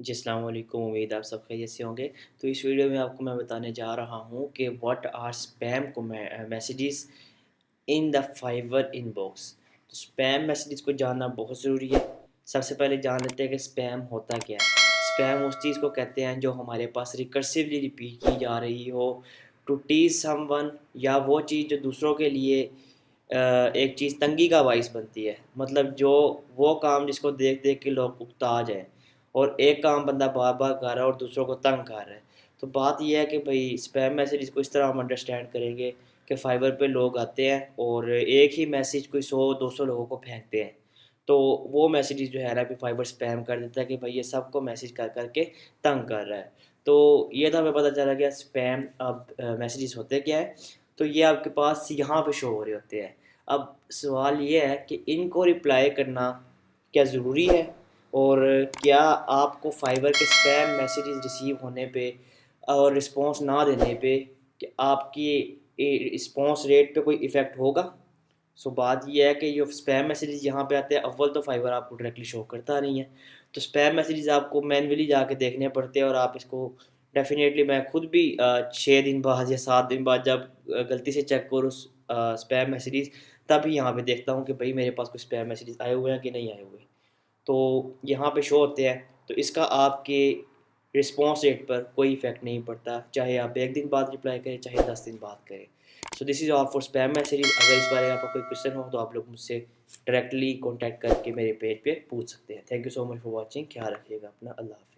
جی السلام علیکم، امید آپ سب خیریت سے ہوں گے۔ تو اس ویڈیو میں آپ کو میں بتانے جا رہا ہوں کہ واٹ آر اسپیم کو میسیجز ان دا فائور ان باکس۔ تو اسپیم میسیجز کو جاننا بہت ضروری ہے۔ سب سے پہلے جان لیتے ہیں کہ اسپیم ہوتا کیا ہے۔ اسپیم اس چیز کو کہتے ہیں جو ہمارے پاس ریکرسیولی ریپیٹ کی جا رہی ہو ٹو ٹیز سم ون، یا وہ چیز جو دوسروں کے لیے ایک چیز تنگی کا باعث بنتی ہے، مطلب جو وہ کام جس کو دیکھ دیکھ کے لوگ اکتا جائیں، اور ایک کام بندہ بار بار کر رہا ہے اور دوسروں کو تنگ کر رہا ہے۔ تو بات یہ ہے کہ بھائی اسپیم میسیج کو اس طرح ہم انڈرسٹینڈ کریں گے کہ فائبر پہ لوگ آتے ہیں اور ایک ہی میسیج کوئی 100-200 لوگوں کو پھینکتے ہیں، تو وہ میسیج جو ہے نا بھی فائبر اسپیم کر دیتا ہے کہ بھائی یہ سب کو میسیج کر کر کے تنگ کر رہا ہے۔ تو یہ تو ہمیں پتہ چلا گیا اسپیم اب میسیجز ہوتے کیا ہے۔ تو یہ آپ کے پاس یہاں پہ شو ہو رہے ہوتے ہیں۔ اب سوال یہ ہے کہ ان کو رپلائی کرنا کیا ضروری ہے، اور کیا آپ کو فائبر کے اسپیم میسیجز ریسیو ہونے پہ اور رسپانس نہ دینے پہ کہ آپ کی رسپانس ریٹ پہ کوئی ایفیکٹ ہوگا؟ سو بات یہ ہے کہ جو اسپیم میسیجز یہاں پہ آتے ہیں، اول تو فائبر آپ کو ڈائریکٹلی شو کرتا نہیں ہے، تو اسپیم میسیجز آپ کو مینولی جا کے دیکھنے پڑتے ہیں، اور آپ اس کو ڈیفینیٹلی میں خود بھی 6 دن بعد یا 7 دن بعد جب غلطی سے چیک کروں اسپیم میسیجز، تب ہی یہاں پہ دیکھتا ہوں کہ بھائی میرے پاس کوئی اسپیم میسیجز آئے ہوئے ہیں کہ نہیں آئے ہوئے، تو یہاں پہ شو ہوتے ہیں۔ تو اس کا آپ کے رسپانس ریٹ پر کوئی ایفیکٹ نہیں پڑتا، چاہے آپ 1 دن بعد رپلائی کریں چاہے 10 دن بعد کریں۔ سو دس از آل فار اسپیم میسیجز۔ اگر اس بارے میں آپ کا کوئی کوشچن ہو تو آپ لوگ مجھ سے ڈائریکٹلی کانٹیکٹ کر کے میرے پیج پہ پوچھ سکتے ہیں۔ Thank you so much for watching. خیال رکھیے گا اپنا، اللہ حافظ۔